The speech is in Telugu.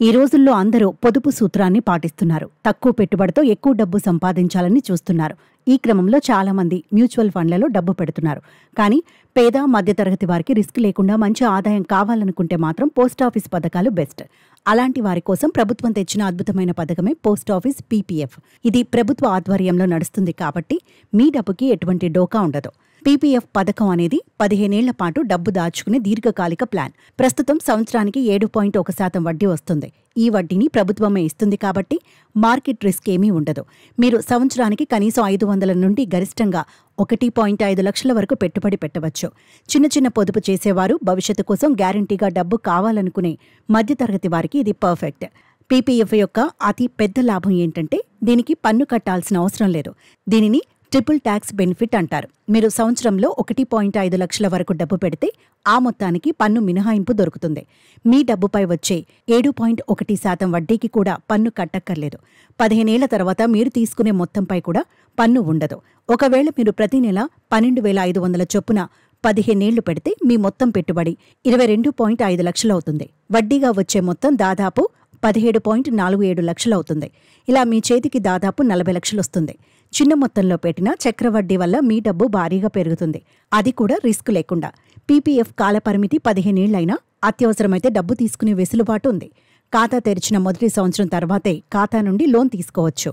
ఈ రోజుల్లో అందరూ పొదుపు సూత్రాన్ని పాటిస్తున్నారు. తక్కువ పెట్టుబడితో ఎక్కువ డబ్బు సంపాదించాలని చూస్తున్నారు. ఈ క్రమంలో చాలా మంది మ్యూచువల్ ఫండ్లలో డబ్బు పెడుతున్నారు. కానీ పేద మధ్యతరగతి వారికి రిస్క్ లేకుండా మంచి ఆదాయం కావాలనుకుంటే మాత్రం పోస్టాఫీస్ పథకాలు బెస్ట్. అలాంటి వారి కోసం ప్రభుత్వం తెచ్చిన అద్భుతమైన పథకమే పోస్టాఫీస్ పీపీఎఫ్. ఇది ప్రభుత్వ ఆధ్వర్యంలో నడుస్తుంది కాబట్టి మీ డబ్బుకి ఎటువంటి డోకా ఉండదు. పీపీఎఫ్ పథకం అనేది 15 ఏళ్ల పాటు డబ్బు దాచుకునే దీర్ఘకాలిక ప్లాన్. ప్రస్తుతం సంవత్సరానికి 7.1% వడ్డీ వస్తుంది. ఈ వడ్డీని ప్రభుత్వమే ఇస్తుంది కాబట్టి మార్కెట్ రిస్క్ ఏమీ ఉండదు. మీరు సంవత్సరానికి కనీసం 500 నుండి గరిష్టంగా 1.5 లక్షల వరకు పెట్టుబడి పెట్టవచ్చు. చిన్న పొదుపు చేసేవారు, భవిష్యత్తు కోసం గ్యారంటీగా డబ్బు కావాలనుకునే మధ్యతరగతి వారికి ఇది పర్ఫెక్ట్. పీపీఎఫ్ యొక్క అతి పెద్ద లాభం ఏంటంటే దీనికి పన్ను కట్టాల్సిన అవసరం లేదు. దీనిని ట్రిపుల్ ట్యాక్స్ బెనిఫిట్ అంటారు. మీరు సంవత్సరంలో 1.5 లక్షల వరకు డబ్బు పెడితే ఆ మొత్తానికి పన్ను మినహాయింపు దొరుకుతుంది. మీ డబ్బుపై వచ్చే 7.1% వడ్డీకి కూడా పన్ను కట్టక్కర్లేదు. 15 ఏళ్ల తర్వాత మీరు తీసుకునే మొత్తంపై కూడా పన్ను ఉండదు. ఒకవేళ మీరు ప్రతి నెల 12,500 చొప్పున 15 ఏళ్లు పెడితే మీ మొత్తం పెట్టుబడి 22.5 లక్షలవుతుంది. వడ్డీగా వచ్చే మొత్తం దాదాపు 17.47 లక్షలవుతుంది. ఇలా మీ చేతికి దాదాపు 40 లక్షలొస్తుంది. చిన్న మొత్తంలో పెట్టిన చక్రవడ్డీ వల్ల మీ డబ్బు భారీగా పెరుగుతుంది. అది కూడా రిస్క్ లేకుండా. పీపీఎఫ్ కాలపరిమితి 15 ఏళ్లైనా అత్యవసరమైతే డబ్బు తీసుకునే వెసులుబాటు ఉంది. ఖాతా తెరిచిన మొదటి సంవత్సరం తర్వాతే ఖాతా నుండి లోన్ తీసుకోవచ్చు.